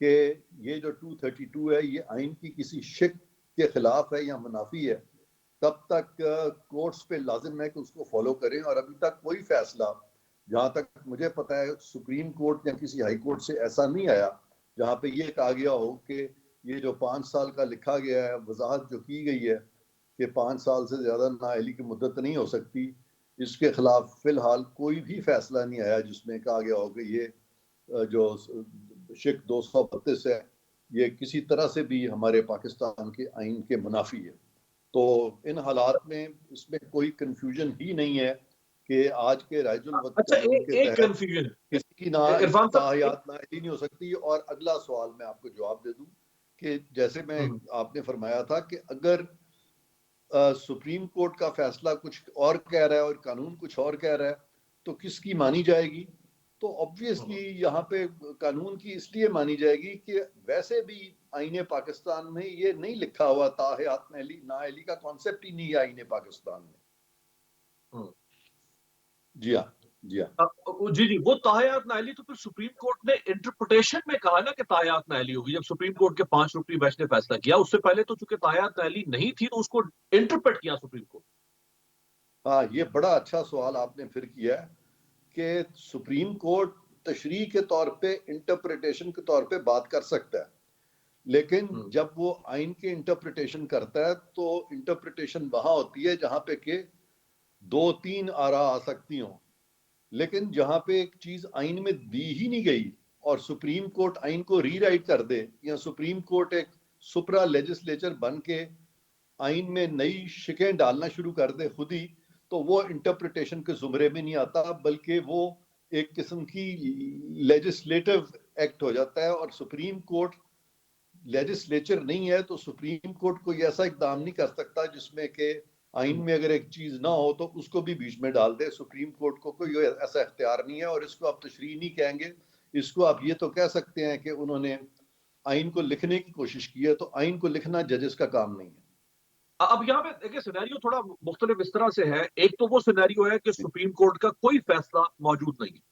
کہ یہ جو 232 ہے یہ آئین کی کسی شک کے خلاف ہے یا منافی ہے تب تک کورٹس پہ لازم ہے کہ اس کو فالو کریں. اور ابھی تک کوئی فیصلہ جہاں تک مجھے پتا ہے سپریم کورٹ یا کسی ہائی کورٹ سے ایسا نہیں آیا جہاں پہ یہ کہا گیا ہو کہ یہ جو 5 سال کا لکھا گیا ہے, وضاحت جو کی گئی ہے کہ 5 سال سے زیادہ نااہلی کی مدت نہیں ہو سکتی, اس کے خلاف فی الحال کوئی بھی فیصلہ نہیں آیا جس میں کہا گیا ہو کہ یہ جو شک 232 ہے یہ کسی طرح سے بھی ہمارے پاکستان کے آئین کے منافی ہے. تو ان حالات میں اس میں کوئی کنفیوژن ہی نہیں ہے کہ آج کے رائج الوقت اچھا قانون کے ایک تحت کنفیوژن کسی کی عرفان صاحب, تاحیات نااہلی نہیں ہو سکتی. اور اگلا سوال میں آپ کو جواب دے دوں کہ جیسے میں آپ نے فرمایا تھا کہ اگر سپریم کورٹ کا فیصلہ کچھ اور کہہ رہا ہے اور قانون کچھ اور کہہ رہا ہے تو کس کی مانی جائے گی؟ تو آبویسلی یہاں پہ قانون کی اس لیے مانی جائے گی کہ ویسے بھی آئین پاکستان میں یہ نہیں لکھا ہوا تاحیات نااہلی کا کانسیپٹ ہی نہیں ہے آئین پاکستان میں. جی ہاں جی ہاں جی جی, وہ تاحیات نااہلی تو پھر سپریم کورٹ نے انٹرپریٹیشن میں کہا نا کہ تاحیات نااہلی ہوگی. جب سپریم کورٹ کے 5 رکنی بینچ نے فیصلہ کیا, اس سے پہلے تو چونکہ تاحیات نااہلی نہیں تھی تو اس کو انٹرپریٹ کیا سپریم کورٹ. ہاں, یہ بڑا اچھا سوال آپ نے پھر کیا ہے کہ سپریم کورٹ تشریح کے طور پہ انٹرپریٹیشن کے طور پہ بات کر سکتا ہے, لیکن جب وہ آئین کے انٹرپریٹیشن کرتا ہے تو انٹرپریٹیشن وہاں ہوتی ہے جہاں پہ کہ 2-3 آراء آ سکتی ہوں. لیکن جہاں پہ ایک چیز آئین میں دی ہی نہیں گئی اور سپریم کورٹ آئین کو ری رائٹ کر دے یا سپریم کورٹ ایک سپرا لیجسلیچر بن کے آئین میں نئی شکیں ڈالنا شروع کر دے خود ہی, تو وہ انٹرپریٹیشن کے زمرے میں نہیں آتا بلکہ وہ ایک قسم کی لیجسلیٹو ایکٹ ہو جاتا ہے. اور سپریم کورٹ لیجسلیچر نہیں ہے تو سپریم کورٹ کوئی ایسا اقدام نہیں کر سکتا جس میں کہ آئین میں اگر ایک چیز نہ ہو تو اس کو بھی بیچ میں ڈال دے. سپریم کورٹ کو کوئی ایسا اختیار نہیں ہے اور اس کو آپ تشریح نہیں کہیں گے, اس کو آپ یہ تو کہہ سکتے ہیں کہ انہوں نے آئین کو لکھنے کی کوشش کی ہے, تو آئین کو لکھنا ججز کا کام نہیں ہے. اب یہاں پہ دیکھیں سینیریو تھوڑا مختلف اس طرح سے ہے. ایک تو وہ سینیریو ہے کہ سپریم کورٹ کا کوئی فیصلہ موجود نہیں ہے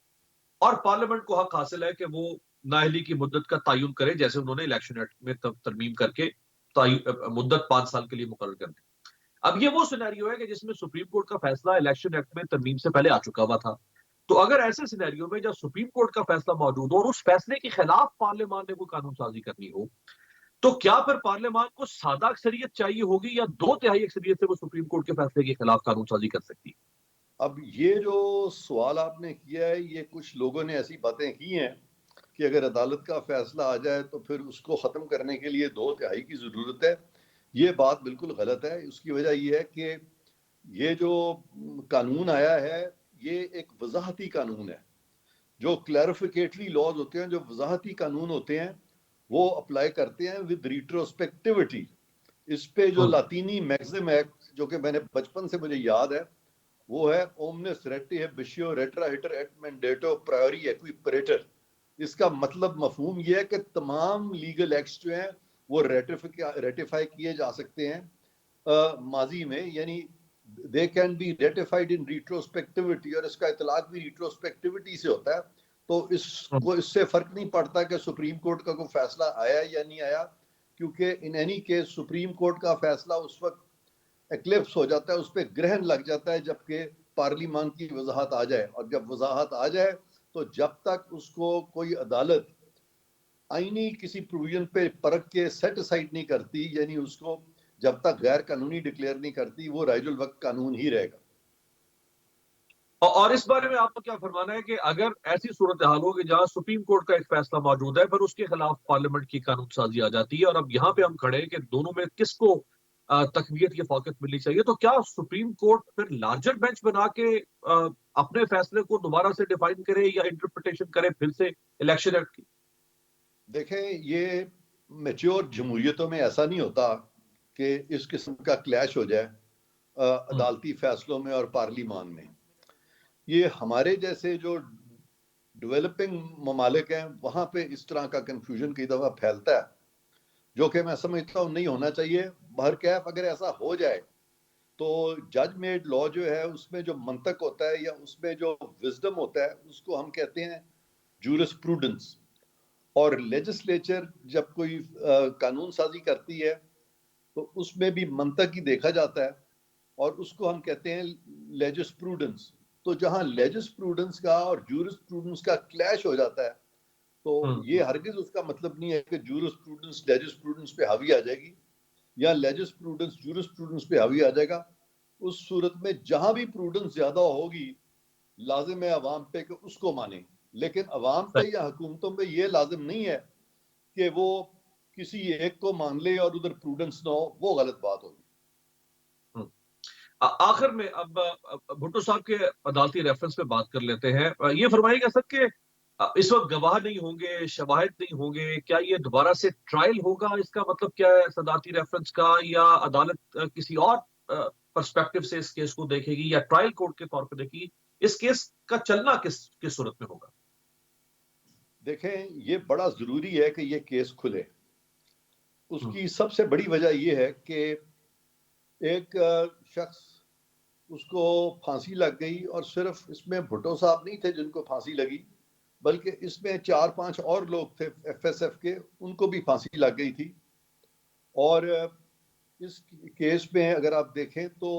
اور پارلیمنٹ کو حق حاصل ہے کہ وہ نااہلی کی مدت کا تعین کرے, جیسے انہوں نے الیکشن ایکٹ میں ترمیم کر کے مدت 5 سال کے لیے مقرر کر دی. اب یہ وہ سینیریو ہے کہ جس میں سپریم کورٹ کا فیصلہ الیکشن ایکٹ میں ترمیم سے پہلے آ چکا ہوا تھا. تو اگر ایسے سینیریو میں جب سپریم کورٹ کا فیصلہ موجود ہو اور اس فیصلے کے خلاف پارلیمان نے کوئی قانون سازی کرنی ہو, تو کیا پھر پارلیمان کو سادہ اکثریت چاہیے ہوگی یا 2/3 اکثریت سے وہ سپریم کورٹ کے فیصلے کے خلاف قانون سازی کر سکتی ہے؟ اب یہ جو سوال آپ نے کیا ہے یہ کچھ لوگوں نے ایسی باتیں کی ہیں کہ اگر عدالت کا فیصلہ آ جائے تو پھر اس کو ختم کرنے کے لیے 2/3 کی ضرورت ہے. یہ بات بالکل غلط ہے. اس کی وجہ یہ ہے کہ یہ جو قانون آیا ہے یہ ایک وضاحتی قانون ہے. جو کلیریفیکیٹری لاز ہوتے ہیں, جو وضاحتی قانون ہوتے ہیں, وہ اپلائی کرتے ہیں ود ریٹروسپیکٹیوٹی. اس پہ جو لاطینی میگزم ہے جو کہ میں نے بچپن سے مجھے یاد ہے وہ ہے اومنس ریٹی بشیو ریٹرا ہٹر ایٹ مینڈیٹو پرائوری ایکویپریٹر. اس کا مطلب مفہوم یہ ہے کہ تمام لیگل ایکٹس جو ہیں وہ ریٹیفائی کیے جا سکتے ہیں ماضی میں, یعنی they can be ratified in retrospectivity, اور اس کا اطلاق بھی retrospectivity سے ہوتا ہے. تو اس کو اس سے فرق نہیں پڑتا کہ سپریم کورٹ کا کوئی فیصلہ آیا یا نہیں آیا, کیونکہ in any case supreme court کا فیصلہ اس وقت ایکلپس ہو جاتا ہے, اس پہ گرہن لگ جاتا ہے جبکہ پارلیمان کی وضاحت آ جائے. اور جب وضاحت آ جائے تو جب تک اس کو کوئی عدالت آئینی کسی پروویژن پہ پرکھ کے سیٹ اسائڈ نہیں کرتی, یعنی اس کو جب تک غیر قانونی ڈکلیئر نہیں کرتی, وہ رائج الوقت قانون ہی رہے گا. اور اس بارے میں آپ کو کیا فرمانا ہے کہ اگر ایسی صورتحال ہو کہ جہاں سپریم کورٹ کا ایک فیصلہ موجود ہے پر اس کے خلاف پارلیمنٹ کی قانون سازی آ جاتی ہے, اور اب یہاں پہ ہم کھڑے ہیں کہ دونوں میں کس کو تقویت کی فوقیت ملنی چاہیے, تو کیا سپریم کورٹ پھر لارجر بینچ بنا کے اپنے فیصلے کو دوبارہ سے ڈیفائن کرے یا انٹرپریٹیشن کرے پھر سے الیکشن ایکٹ کی؟ دیکھیں, یہ میچور جمہوریتوں میں ایسا نہیں ہوتا کہ اس قسم کا کلیش ہو جائے عدالتی فیصلوں میں اور پارلیمان میں. یہ ہمارے جیسے جو ڈیولپنگ ممالک ہیں وہاں پہ اس طرح کا کنفیوژن کئی دفعہ پھیلتا ہے, جو کہ میں سمجھتا ہوں نہیں ہونا چاہیے. بہرکیف اگر ایسا ہو جائے تو جج میڈ لا جو ہے اس میں جو منطق ہوتا ہے یا اس میں جو وزڈم ہوتا ہے اس کو ہم کہتے ہیں جورس پروڈنس. اور لیجسلیچر جب کوئی قانون سازی کرتی ہے تو اس میں بھی منطق ہی دیکھا جاتا ہے، اور اس کو ہم کہتے ہیں لیجسپروڈنس. تو جہاں لیجسپروڈنس کا اور جورسپروڈنس کا کلیش ہو جاتا ہے تو یہ ہرگز اس کا مطلب نہیں ہے کہ جورسپروڈنس لیجسپروڈنس پہ حاوی آ جائے گی یا لیجسپروڈنس جورسپروڈنس پہ حاوی آ جائے گا. اس صورت میں جہاں بھی پروڈنس زیادہ ہوگی لازم ہے عوام پہ کہ اس کو مانیں، لیکن عوام پہ یا حکومتوں پہ یہ لازم نہیں ہے کہ وہ کسی ایک کو مان لے اور ادھر پروڈنس نہ ہو، وہ غلط بات ہوگی. آخر میں اب بھٹو صاحب کے عدالتی ریفرنس پہ بات کر لیتے ہیں. یہ فرمائیے گا سر کہ اس وقت گواہ نہیں ہوں گے، شواہد نہیں ہوں گے، کیا یہ دوبارہ سے ٹرائل ہوگا؟ اس کا مطلب کیا ہے صدارتی ریفرنس کا؟ یا عدالت کسی اور پرسپیکٹو سے اس کیس کو دیکھے گی یا ٹرائل کورٹ کے طور پہ دیکھے گی؟ اس کیس کا چلنا کس صورت میں ہوگا؟ دیکھیں، یہ بڑا ضروری ہے کہ یہ کیس کھلے. اس کی سب سے بڑی وجہ یہ ہے کہ ایک شخص اس کو پھانسی لگ گئی، اور صرف اس میں بھٹو صاحب نہیں تھے جن کو پھانسی لگی، بلکہ اس میں 4-5 اور لوگ تھے ایف ایس ایف کے، ان کو بھی پھانسی لگ گئی تھی. اور اس کیس میں اگر آپ دیکھیں تو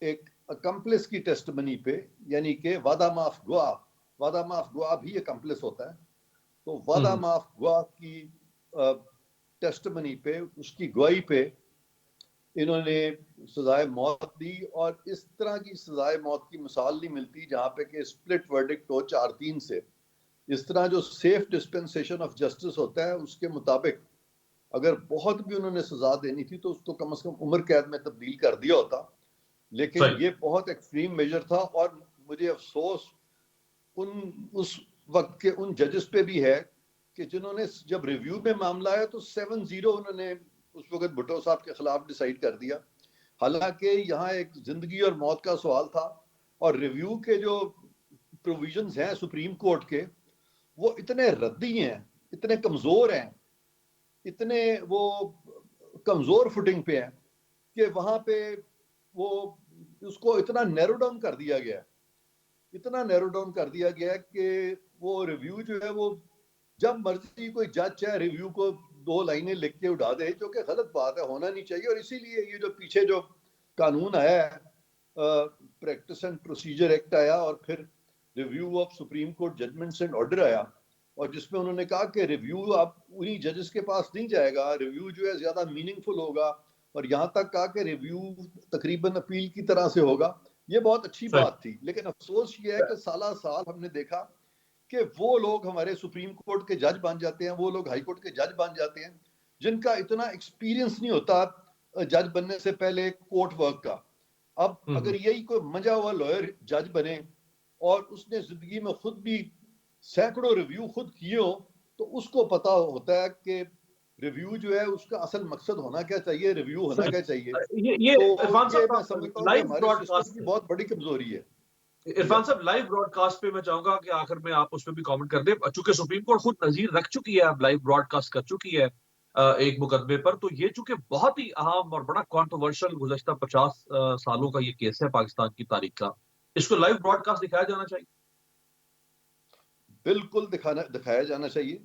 ایک اکمپلس کی ٹیسٹمنی پہ، یعنی کہ وعدہ معاف گواہ بھی اکمپلس ہوتا ہے، تو وعدہ معاف گواہ کی ٹیسٹمنی پہ، اس کی گواہی پہ انہوں نے سزائے موت دی. اور اس طرح کی سزائے موت کی مثال نہیں ملتی جہاں پہ کہ سپلٹ ورڈکٹ ہو 4-3 سے. اس طرح جو سیف ڈسپنسیشن آف جسٹس ہوتا ہے اس کے مطابق اگر بہت بھی انہوں نے سزا دینی تھی تو اس کو کم از کم عمر قید میں تبدیل کر دیا ہوتا، لیکن یہ بہت ایکسٹریم میجر تھا. اور مجھے افسوس اس وقت کے ان ججز پہ بھی ہے کہ جنہوں نے جب ریویو میں معاملہ آیا تو 7-0 انہوں نے اس وقت بھٹو صاحب کے خلاف ڈیسائیڈ کر دیا، حالانکہ یہاں ایک زندگی اور موت کا سوال تھا. اور ریویو کے جو پروویژنز ہیں سپریم کورٹ کے، وہ اتنے ردی ہیں، اتنے کمزور ہیں، اتنے وہ کمزور فوٹنگ پہ ہیں کہ وہاں پہ وہ اس کو اتنا نیرو ڈاؤن کر دیا گیا کہ وہ ریویو جو ہے وہ جب مرضی کوئی جج چاہے ریویو کو 2 لائنیں لکھ کے اڑا دے، جو کہ غلط بات ہے، ہونا نہیں چاہیے. اور اسی لیے یہ جو پیچھے جو قانون آیا ہے، پریکٹس اینڈ پروسیجر ایکٹ آیا، اور پھر review of supreme court judgments and order آیا، اور جس میں انہوں نے کہا کہ ریویو اب انہی ججز کے پاس نہیں جائے گا، ریویو جو ہے زیادہ میننگ فل ہوگا، اور یہاں تک کہا کہ ریویو تقریباً اپیل کی طرح سے ہوگا. یہ بہت اچھی بات تھی، لیکن افسوس یہ ہے کہ سالہ سال ہم نے دیکھا کہ وہ لوگ ہمارے سپریم کورٹ کے جج بن جاتے ہیں، وہ لوگ ہائی کورٹ کے جج بن جاتے ہیں جن کا اتنا ایکسپیرینس نہیں ہوتا جج بننے سے پہلے کورٹ ورک کا. اب اگر یہی کوئی منجا ہوا لائر جج بنے اور اس نے زندگی میں خود بھی سینکڑوں ریویو خود کیے ہو، تو اس کو پتا ہوتا ہے کہ ریویو جو ہے اس کا اصل مقصد ہونا کیا چاہیے، ریویو ہونا کیا چاہیے. تو عرفان یہ میں صاحب سمجھتا ہوں کہ لائیو ہمارے براڈ سسٹم کاسٹ کی بہت بڑی کمزوری ہے. عرفان صاحب لائیو براڈ کاسٹ پہ میں چاہوں گا کہ آخر میں آپ اس پہ بھی کامنٹ کر دیں. چونکہ سپریم کورٹ خود نظیر رکھ چکی ہے، اب لائیو براڈ کاسٹ کر چکی ہے ایک مقدمے پر، تو یہ چونکہ بہت ہی اہم اور بڑا کانٹروورشل گزشتہ 50 سالوں کا یہ کیس ہے پاکستان کی تاریخ کا، اس کو لائیو براڈ کاسٹ دکھایا جانا چاہیے. بالکل دکھایا جانا چاہیے،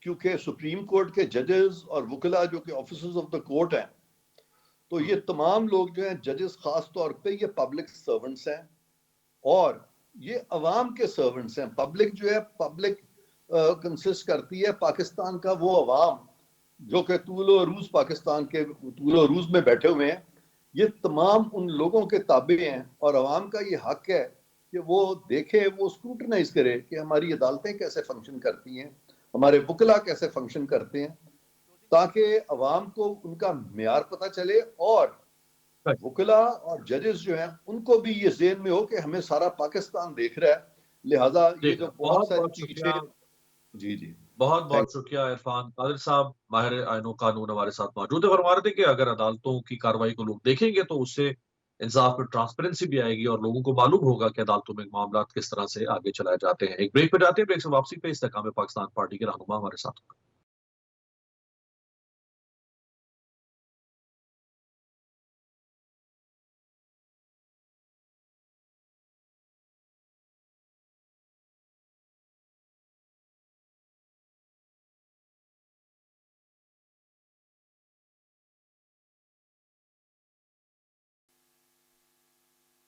کیونکہ سپریم کورٹ کے ججز اور وکلا جو کہ آفیسرز آف دا کورٹ ہیں، تو یہ تمام لوگ جو ہیں ججز خاص طور پہ یہ پبلک سرونٹس ہیں، اور یہ عوام کے سرونٹس ہیں. پبلک جو ہے، پبلک کنسسٹ کرتی ہے پاکستان کا وہ عوام جو کہ طول و عروج پاکستان کے طول و عروج میں بیٹھے ہوئے ہیں. یہ تمام ان لوگوں کے تابع ہیں، اور عوام کا یہ حق ہے کہ وہ دیکھے، وہ اسکروٹنائز کرے کہ ہماری عدالتیں کیسے فنکشن کرتی ہیں، ہمارے وکلا کیسے فنکشن کرتے ہیں، تاکہ عوام کو ان کا معیار پتہ چلے، اور وکلا اور ججز جو ہیں ان کو بھی یہ ذہن میں ہو کہ ہمیں سارا پاکستان دیکھ رہا ہے. لہٰذا یہ جو بہت بہت ساری بہت پیچھے. شکریہ، جی بہت تھینک بہت شکریہ عرفان قادر صاحب، ماہر آئین و قانون ہمارے ساتھ موجود ہے. فرما رہے تھے کہ اگر عدالتوں کی کارروائی کو لوگ دیکھیں گے تو اس سے انصاف میں ٹرانسپیرنسی بھی آئے گی اور لوگوں کو معلوم ہوگا کہ عدالتوں میں معاملات کس طرح سے آگے چلائے جاتے ہیں. ایک بریک پہ جاتے ہیں، بریک سے واپسی پہ استحکام پاکستان پارٹی کے رہنما ہمارے ساتھ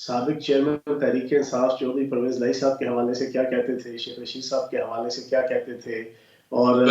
سابق چیئرمین تحریک انصاف چودھری پرویز لائی صاحب کے حوالے سے کیا کہتے تھے, شیخ رشید صاحب کے حوالے سے کیا کہتے تھے, اور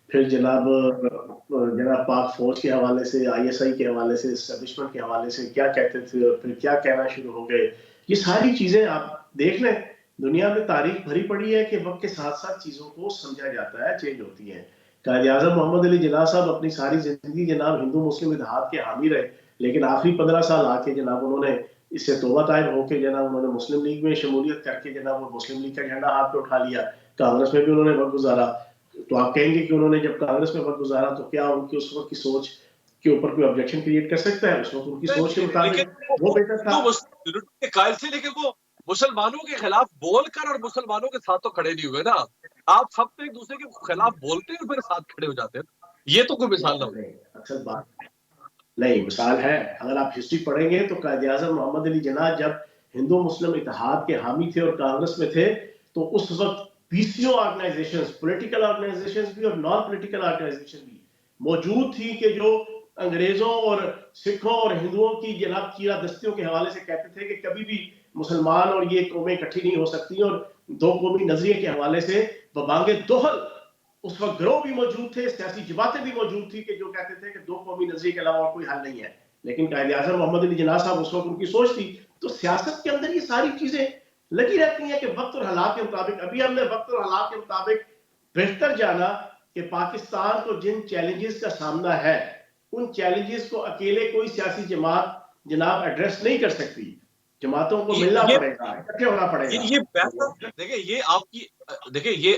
پھر جناب پاک فوج کے حوالے سے, آئی ایس آئی کے حوالے سے, اسٹیبلشمنٹ کے حوالے سے کیا کہتے تھے, اور پھر کیا کہنا شروع ہو گئے. یہ ساری چیزیں آپ دیکھ لیں, دنیا میں تاریخ بھری پڑی ہے کہ وقت کے ساتھ ساتھ چیزوں کو سمجھا جاتا ہے, چینج ہوتی ہیں. قائد اعظم محمد علی جناح صاحب اپنی ساری زندگی جناب ہندو مسلم اتحاد کے حامی رہے, لیکن آخری 15 سال آ کے جناب انہوں نے اس سے توبہ طائب ہو کے جناب انہوں نے مسلم لیگ میں شمولیت کر کے جناب وہ مسلم لیگ کا جھنڈا ہاتھ پہ اٹھا لیا. کانگریس میں بھی انہوں نے وقت گزارا. تو آپ کہیں گے کہ انہوں نے جب کانگریس میں وقت گزارا تو کیا ان کی اس وقت کی سوچ کے اوپر کوئی آبجیکشن کریٹ کر سکتا ہے؟ اس وقت ان کی سوچ کے مطابق وہ بہتر تھا. کے قائل تھے, لیکن وہ مسلمانوں کے خلاف بول کر اور مسلمانوں کے ساتھ تو کھڑے نہیں ہوئے نا. آپ سب تو ایک دوسرے کے خلاف بولتے ہیں اور پھر ساتھ کھڑے ہو جاتے ہیں. یہ تو کوئی مثال نہ ہو. اکثر بات نہیں, مثال ہے. اگر آپ ہسٹری پڑھیں گے تو قائد اعظم محمد علی جناح جب ہندو مسلم اتحاد کے حامی تھے اور کانگریس میں تھے تو اس وقت پیسیو آرگنائزیشنز, پولیٹیکل آرگنائزیشنز بھی اور نان پولیٹیکل آرگنائزیشن بھی موجود تھی کہ جو انگریزوں اور سکھوں اور ہندوؤں کی جناب چیرہ دستیوں کے حوالے سے کہتے تھے کہ کبھی بھی مسلمان اور یہ قومیں اکٹھی نہیں ہو سکتی, اور دو قومی نظریے کے حوالے سے ببانگ دوحل اس وقت گروہ بھی موجود تھے, سیاسی جماعتیں بھی موجود تھی کہ جو کہتے تھے کہ دو قومی نظریے کے علاوہ اور کوئی حل نہیں ہے. لیکن قائد اعظم محمد علی جناح صاحب اس وقت ان کی سوچ تھی. تو سیاست کے اندر یہ ساری چیزیں لگی رہتی ہیں کہ وقت اور حالات کے مطابق. ابھی ہم نے وقت اور حالات کے مطابق بہتر جانا کہ پاکستان کو جن چیلنجز کا سامنا ہے ان چیلنجز کو اکیلے کوئی سیاسی جماعت جناب ایڈریس نہیں کر سکتی. جماعتوں کو ملنا پڑے گا, اکٹھے ہونا پڑے گا. یہ دیکھیں, یہ آپ کی دیکھیں, یہ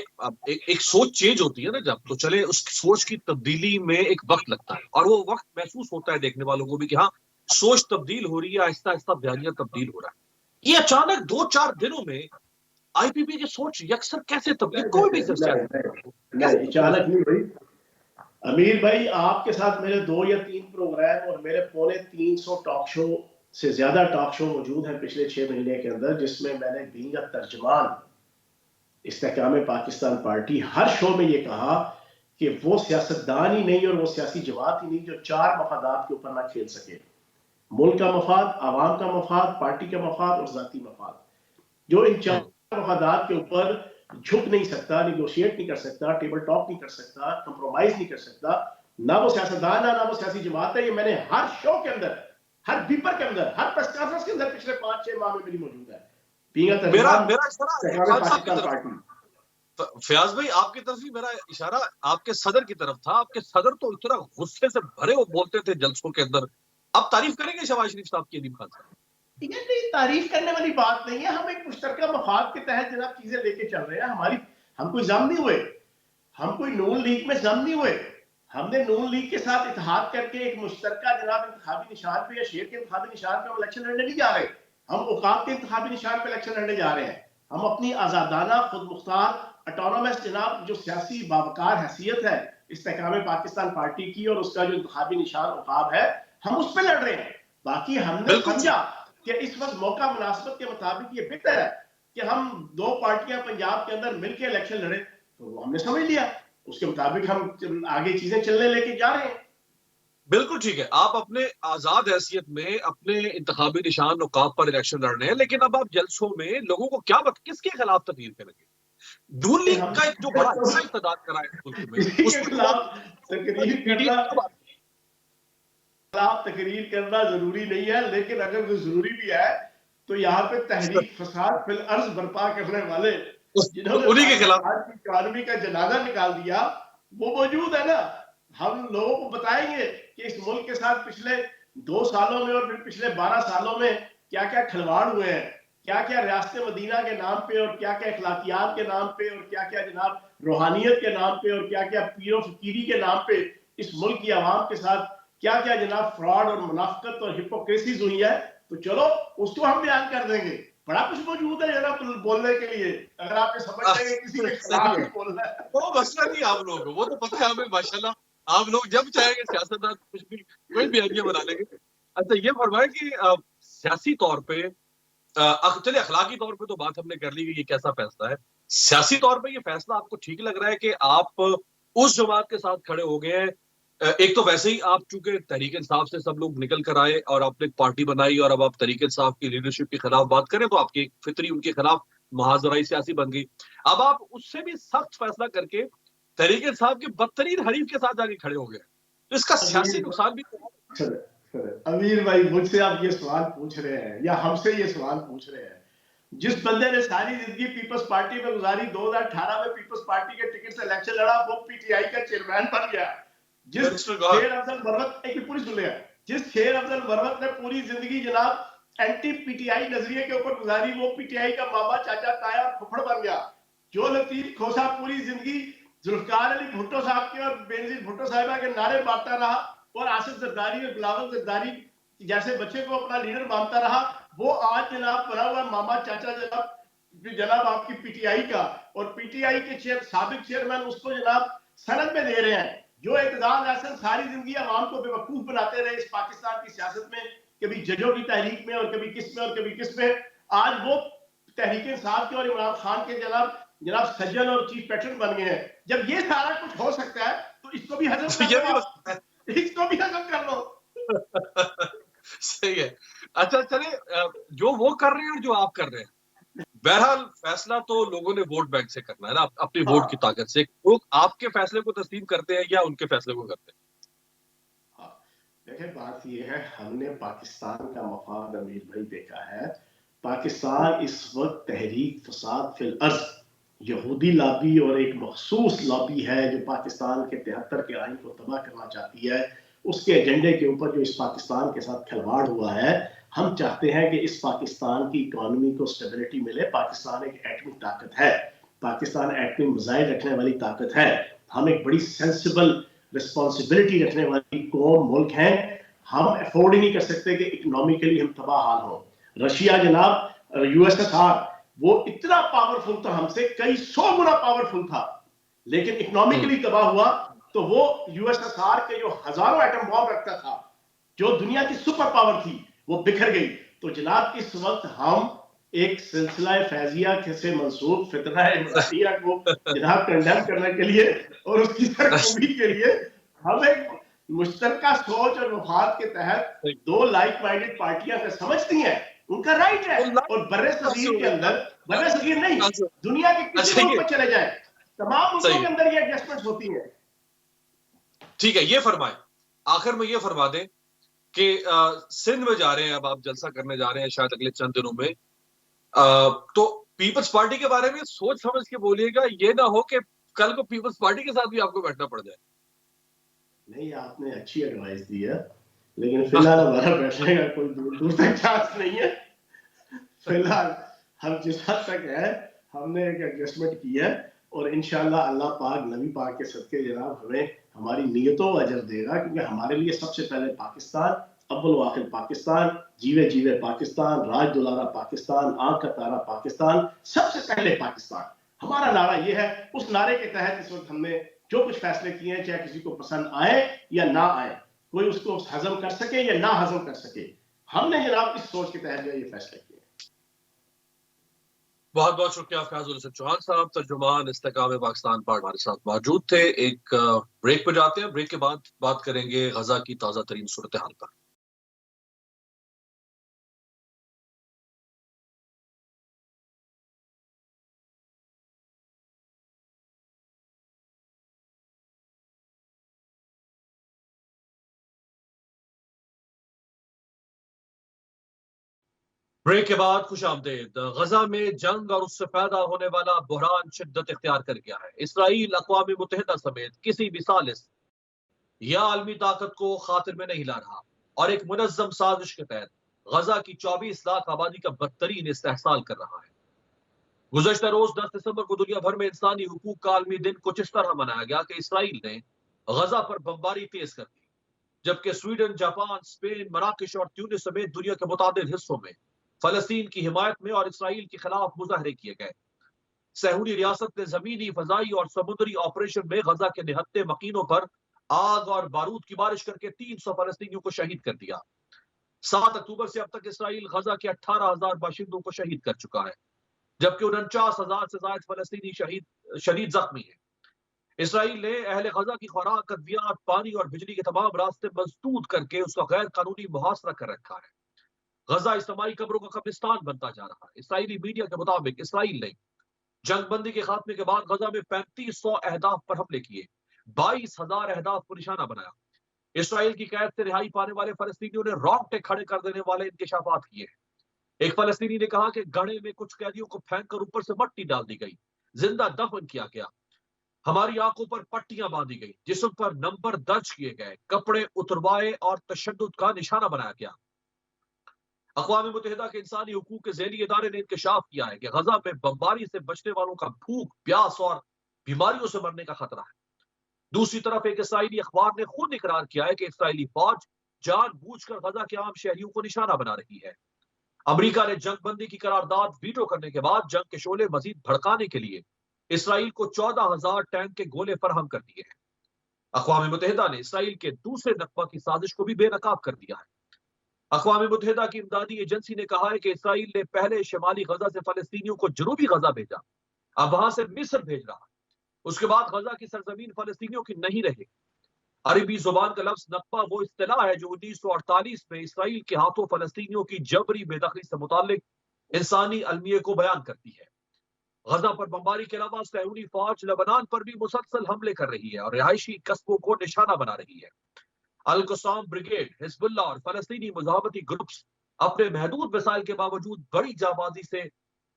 ایک سوچ چینج ہوتی ہے نا جب, تو چلے اس سوچ کی تبدیلی میں ایک وقت لگتا ہے, اور وہ وقت محسوس ہوتا ہے دیکھنے والوں کو بھی کہ ہاں سوچ تبدیل ہو رہی ہے, آہستہ آہستہ بیانیہ تبدیل ہو رہا ہے. یہ اچانک 2-4 دنوں میں آئی پی پی کی سوچ یکسر کیسے تبدیل, کوئی بھی اچانک نہیں بھائی. امیر بھائی, آپ کے ساتھ میرے 2 یا 3 پروگرام اور میرے 350 ٹاک شو سے زیادہ ٹاک شو موجود ہیں پچھلے 6 مہینے کے اندر, جس میں میں نے بینگ ترجمان استحکام پاکستان پارٹی ہر شو میں یہ کہا کہ وہ سیاستدان ہی نہیں اور وہ سیاسی جماعت ہی نہیں جو 4 مفادات کے اوپر نہ کھیل سکے. ملک کا مفاد, عوام کا مفاد, پارٹی کا مفاد اور ذاتی مفاد. جو ان 4 مفادات کے اوپر جھک نہیں سکتا, نیگوشیٹ نہیں کر سکتا, ٹیبل ٹاک نہیں کر سکتا, کمپرومائز نہیں کر سکتا, نہ وہ سیاستدان ہے نہ وہ سیاسی جماعت ہے. یہ میں نے ہر شو کے اندر, ہر بیپر کے اندر, ہر پریس کانفرنس کے اندر پچھلے 5-6 ماہ میں میری موجود ہے. فیاض بھائی, آپ کی طرف ہی میرا اشارہ آپ کے صدر کی طرف تھا. آپ کے صدر تو اتنا غصے سے بھرے وہ بولتے تھے جلسوں کے اندر. اب تعریف کریں گے شہباز شریف صاحب کی ادیب خان صاحب؟ یہ تعریف کرنے والی بات نہیں ہے. ہم ایک مشترکہ مفاد کے تحت جناب چیزیں لے کے چل رہے ہیں. ہم کوئی ضم نہیں ہوئے, ہم کوئی نون لیگ میں ضم نہیں ہوئے. ہم نے نون لیگ کے ساتھ اتحاد کر کے ایک مشترکہ جناب انتخابی نشان پہ یا شیر کے انتخابی نشان پہ ہم الیکشن لڑنے نہیں جا رہے. ہم اوقاف کے انتخابی نشان پہ الیکشن لڑنے جا رہے ہیں. ہم اپنی آزادانہ, خود مختار, اٹونومس جناب جو سیاسی باوقار حیثیت ہے استحکام پاکستان پارٹی کی اور اس کا جو انتخابی نشان اوقاف ہے, ہم اس پہ لڑ رہے ہیں. باقی ہم نے سمجھا کہ اس وقت موقع مناسبت کے مطابق یہ بہتر ہے کہ ہم 2 پارٹیاں پنجاب کے اندر مل کے الیکشن لڑیں. تو وہ ہم نے سمجھ لیا, اس کے مطابق ہم آگے چیزیں چلنے لے کے جا رہے ہیں. بالکل ٹھیک ہے, آپ اپنے آزاد حیثیت میں اپنے انتخابی نشان اوقاف پر الیکشن لڑ رہے ہیں, لیکن اب آپ جلسوں میں لوگوں کو کیا کس کے خلاف تقریر کریں گے؟ نون لیگ کا ایک جو بڑا حصہ ارتداد کرا ہے ملک میں, اس کے خلاف تقریر کرنا ضروری نہیں ہے, لیکن اگر وہ ضروری بھی ہے تو یہاں پہ تحریک فساد فی الارض برپا کرنے والے جنہوں نے اکانومی کا جنازہ نکال دیا وہ موجود ہے نا. ہم لوگوں کو بتائیں گے کہ اس ملک کے ساتھ پچھلے 2 سالوں میں اور پھر پچھلے 12 سالوں میں کیا کیا کھلواڑ ہوئے ہیں, کیا کیا ریاست مدینہ کے نام پہ اور کیا کیا اخلاقیات کے نام پہ اور کیا کیا جناب روحانیت کے نام پہ اور کیا کیا پیر و فقیری کے نام پہ اس ملک کی عوام کے ساتھ کیا کیا جناب فراڈ اور منافقت اور ہپوکریسیز ہوئی ہے. تو چلو اس کو ہم بیان کر دیں گے. بڑا کچھ موجود ہے جناب بولنے کے لیے, اگر آپ نے سمجھ لیں گے کسی کے خلاف بولنا ہے. وہ مسئلہ نہیں آپ لوگوں کو, وہ تو پتہ ہے ہمیں ماشاءاللہ, آپ لوگ جب چاہیں گے سیاستدان کچھ بھی کوئی بھی آئیڈیا بنا لیں گے. اچھا یہ فرمائیں کہ سیاسی طور پہ, چلے اخلاقی طور پہ تو بات ہم نے کر لی کہ یہ کیسا فیصلہ ہے, سیاسی طور پہ یہ فیصلہ آپ کو ٹھیک لگ رہا ہے کہ آپ اس جماعت کے ساتھ کھڑے ہو گئے ہیں ایک تو ویسے ہی آپ چونکہ تحریک انصاف سے سب لوگ نکل کر آئے اور آپ نے ایک پارٹی بنائی اور اب آپ تحریک انصاف کی لیڈرشپ کے خلاف بات کریں تو آپ کی فطری ان کے خلاف محاذرائی سیاسی بن گئی. اب آپ اس سے بھی سخت فیصلہ کر کے تحریک انصاف کے بدترین حریف کے ساتھ جا کے کھڑے ہو گئے. تو اس کا سیاسی نقصان بھی امیر بھائی مجھ سے آپ یہ سوال پوچھ رہے ہیں یا ہم سے یہ سوال پوچھ رہے ہیں؟ جس بندے نے ساری زندگی پیپلز پارٹی میں گزاری، 2018 میں پیپلز پارٹی کے ٹکٹ سے الیکشن لڑا، وہ پی ٹی آئی کا چیئرمین بن گیا. جس شیر افضل مروت پوری سن لیا، جس شیر افضل مروت نے پوری زندگی جناب اینٹی پی ٹی آئی نظریے کے اوپر گزاری، وہ پی ٹی آئی کا ماما چاچا تایا اور پھپھڑ بن گیا. جو لطیف کھوسا پوری زندگی ذوالفقار علی بھٹو صاحب کے اور بینظیر بھٹو صاحبہ کے نعرے مارتا رہا اور آصف زرداری اور بلاول زرداری جیسے بچے کو اپنا لیڈر مانتا رہا، وہ آج جناب بنا ہوا ماما چاچا جناب آپ کی پی ٹی آئی کا، اور پی ٹی آئی کے سابق چیئرمین اس کو جناب سند میں دے رہے ہیں. جو اعتدال احسن ساری زندگی عوام کو بے وقوف بناتے رہے اس پاکستان کی سیاست میں، کبھی ججوں کی تحریک میں اور کبھی کس میں اور کبھی کس میں، آج وہ تحریک انصاف کے اور عمران خان کے جناب سجن اور چیف پیٹرن بن گئے ہیں. جب یہ سارا کچھ ہو سکتا ہے تو اس کو بھی ہضم کر لو، اس کو بھی ہضم کر لو. صحیح ہے. اچھا چلے، جو وہ کر رہے ہیں اور جو آپ کر رہے ہیں، بہرحال فیصلہ تو لوگوں نے ووٹ بینک سے کرنا ہے نا، اپنی ووٹ کی طاقت سے. لوگ آپ کے فیصلے کو تسلیم کرتے ہیں یا ان کے فیصلے کو کرتے ہیں؟ دیکھیں بات یہ ہے، ہم نے پاکستان کا مفاد امیر بھائی دیکھا ہے. پاکستان اس وقت تحریک فساد فی الارض یہودی لابی اور ایک مخصوص لابی ہے جو پاکستان کے 73 کے آئین کو تباہ کرنا چاہتی ہے. اس کے ایجنڈے کے اوپر جو اس پاکستان کے ساتھ کھلواڑ ہوا ہے، ہم چاہتے ہیں کہ اس پاکستان کی اکانومی کو سٹیبلٹی ملے. پاکستان ایک ایٹمی طاقت ہے، پاکستان ایٹمی میزائل رکھنے والی طاقت ہے. ہم ایک بڑی سینسیبل رسپانسبلٹی رکھنے والی قوم ملک ہیں. ہم افورڈ ہی نہیں کر سکتے کہ اکنامیکلی ہم تباہ حال ہوں. رشیا جناب یو ایس ایس آر وہ اتنا پاورفل تھا، ہم سے کئی 100 گنا پاورفل تھا، لیکن اکنامیکلی تباہ ہوا تو وہ یو ایس ایس آر کے جو ہزاروں ایٹم بام رکھتا تھا، جو دنیا کی سپر پاور تھی، وہ بکھر گئی. تو جناب اس وقت ہم ایک سلسلہ فیضیہ سے منسوب فتنہ عمرانیہ کو جناب کنڈیم کرنے کے لیے اور اس کی سرکوبی کے لیے ہم ایک مشترکہ سوچ اور مفاد کے تحت دو لائک مائنڈڈ پارٹیاں کا سمجھتی ہیں، ان کا رائٹ ہے. اور برِ صغیر کے اندر، برِ صغیر نہیں، دنیا کے کسی ملک میں چلے جائیں، تمام ملکوں کے اندر یہ ایڈجسٹمنٹس ہوتی ہیں. ٹھیک ہے، یہ فرمائیں، آخر میں یہ فرما دیں کہ سندھ میں جا رہے ہیں، اب آپ جلسہ کرنے جا رہے ہیں شاید اگلے چند دنوں میں، تو پیپلز پارٹی کے بارے میں سوچ سمجھ کے بولیے گا، یہ نہ ہو کہ کل کو پیپلز پارٹی کے ساتھ بھی آپ کو بیٹھنا پڑ جائے. نہیں، آپ نے اچھی ایڈوائز دی ہے، لیکن فی الحال ہمارا بیٹھنے کا کوئی دور تک چانس نہیں ہے. فی الحال ہم جس حد تک ہے ہم نے ایک ایڈجسٹمنٹ کی ہے، اور انشاءاللہ اللہ پاک نبی پاک کے صدقے جناب ہمیں ہماری نیتوں و اجر دے گا، کیونکہ ہمارے لیے سب سے پہلے پاکستان، اول و آخر پاکستان، جیوے جیوے پاکستان، راج دلارا پاکستان، آنکھ کا تارا پاکستان، سب سے پہلے پاکستان. ہمارا نعرہ یہ ہے. اس نعرے کے تحت اس وقت ہم نے جو کچھ فیصلے کیے ہیں، چاہے کسی کو پسند آئے یا نہ آئے، کوئی اس کو ہضم کر سکے یا نہ ہضم کر سکے، ہم نے جناب اس سوچ کے تحت جو یہ فیصلے کیے. بہت بہت شکریہ فیاض الحسن چوہان صاحب، ترجمان استحکام پاکستان پارٹ ہمارے ساتھ موجود تھے. ایک بریک پہ جاتے ہیں، بریک کے بعد بات کریں گے غزہ کی تازہ ترین صورتحال پر. بریک کے بعد خوش آمدید. غزہ میں جنگ اور اس سے پیدا ہونے والا بحران شدت اختیار کر گیا ہے. اسرائیل اقوام متحدہ سمیت کسی بھی ثالث یا عالمی طاقت کو خاطر میں نہیں لا رہا، اور ایک منظم سازش کے تحت غزہ کی 24 لاکھ آبادی کا بدترین استحصال کر رہا ہے. گزشتہ روز 10 دسمبر کو دنیا بھر میں انسانی حقوق کا عالمی دن کچھ اس طرح منایا گیا کہ اسرائیل نے غزہ پر بمباری تیز کر دی، جبکہ سویڈن، جاپان، اسپین، مراکش اور تیونس سمیت دنیا کے متعدد حصوں میں فلسطین کی حمایت میں اور اسرائیل کے خلاف مظاہرے کیے گئے. صہیونی ریاست نے زمینی، فضائی اور سمندری آپریشن میں غزہ کے نہتے مکینوں پر آگ اور بارود کی بارش کر کے 300 فلسطینیوں کو شہید کر دیا. 7 اکتوبر سے اب تک اسرائیل غزہ کے 18,000 باشندوں کو شہید کر چکا ہے، جبکہ 49,000 سے زائد فلسطینی شدید زخمی ہیں. اسرائیل نے اہل غزہ کی خوراک، ادویات، پانی اور بجلی کے تمام راستے مسدود کر کے اس کا غیر قانونی محاصرہ کر رکھا ہے۔ غزہ اجتماعی قبروں کا قبرستان بنتا جا رہا ہے۔ اسرائیلی میڈیا کے مطابق اسرائیل نے جنگ بندی کے خاتمے کے بعد غزہ میں 3500 اہداف پر حملے کیے، 22,000 اہداف کو نشانہ بنایا۔ اسرائیل کی قید سے رہائی پانے والے فلسطینیوں نے رونگٹے کھڑے کر دینے والے انکشافات کیے ہیں۔ ایک فلسطینی نے کہا کہ گڑھے میں کچھ قیدیوں کو پھینک کر اوپر سے مٹی ڈال دی گئی، زندہ دفن کیا گیا، ہماری آنکھوں پر پٹیاں باندھی گئی، جسم پر نمبر درج کیے گئے، کپڑے اتروائے اور تشدد کا نشانہ بنایا گیا۔ اقوام متحدہ کے انسانی حقوق کے ذیلی ادارے نے انکشاف کیا ہے کہ غزہ میں بمباری سے بچنے والوں کا بھوک، پیاس اور بیماریوں سے مرنے کا خطرہ ہے۔ دوسری طرف ایک اسرائیلی اخبار نے خود اقرار کیا ہے کہ اسرائیلی فوج جان بوجھ کر غزہ کے عام شہریوں کو نشانہ بنا رہی ہے۔ امریکہ نے جنگ بندی کی قرارداد ویٹو کرنے کے بعد جنگ کے شعلے مزید بھڑکانے کے لیے اسرائیل کو 14,000 ٹینک کے گولے فراہم کر دیے ہیں۔ اقوام متحدہ نے اسرائیل کے دوسرے نکبہ کی سازش کو بھی بے نقاب کر دیا ہے۔ اقوام متحدہ کی امدادی ایجنسی نے کہا ہے کہ اسرائیل نے پہلے شمالی غزہ سے فلسطینیوں کو جنوبی غزہ بھیجا، اب وہاں سے مصر بھیج رہا ہے۔ اس کے بعد غزہ کی سرزمین فلسطینیوں کی نہیں رہے۔ عربی زبان کا لفظ نکبہ وہ اصطلاح ہے جو 1948 میں اسرائیل کے ہاتھوں فلسطینیوں کی جبری بے دخلی سے متعلق انسانی المیے کو بیان کرتی ہے۔ غزہ پر بمباری کے علاوہ صہیونی فوج لبنان پر بھی مسلسل حملے کر رہی ہے اور رہائشی قصبوں کو نشانہ بنا رہی ہے۔ القسام بریگیڈ، حزب اللہ اور فلسطینی مذاہبتی گروپس اپنے محدود وسائل کے باوجود بڑی جانبازی سے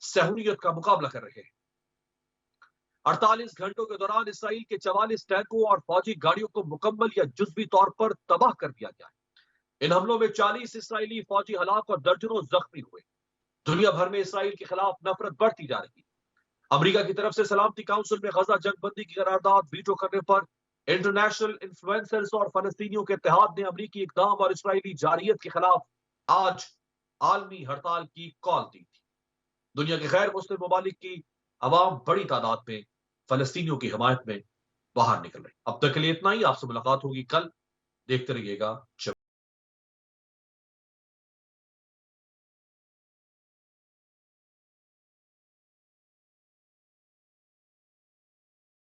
صہیونیت کا مقابلہ کر رہے ہیں۔ 48 گھنٹوں کے دوران اسرائیل کے 44 ٹینکوں اور فوجی گاڑیوں کو مکمل یا جزوی طور پر تباہ کر دیا گیا ہے۔ ان حملوں میں 40 اسرائیلی فوجی ہلاک اور درجنوں زخمی ہوئے۔ دنیا بھر میں اسرائیل کے خلاف نفرت بڑھتی جا رہی ہے۔ امریکہ کی طرف سے سلامتی کونسل میں غزہ جنگ بندی کی قرارداد ویٹو کرنے پر انٹرنیشنل انفلوئنسرز اور فلسطینیوں کے اتحاد نے امریکی اقدام اور اسرائیلی جارحیت کے خلاف آج عالمی ہڑتال کی کال دی تھی۔ دنیا کے غیر مسلم ممالک کی عوام بڑی تعداد میں فلسطینیوں کی حمایت میں باہر نکل رہی۔ اب تک کے لیے اتنا ہی، آپ سے ملاقات ہوگی کل۔ دیکھتے رہیے گا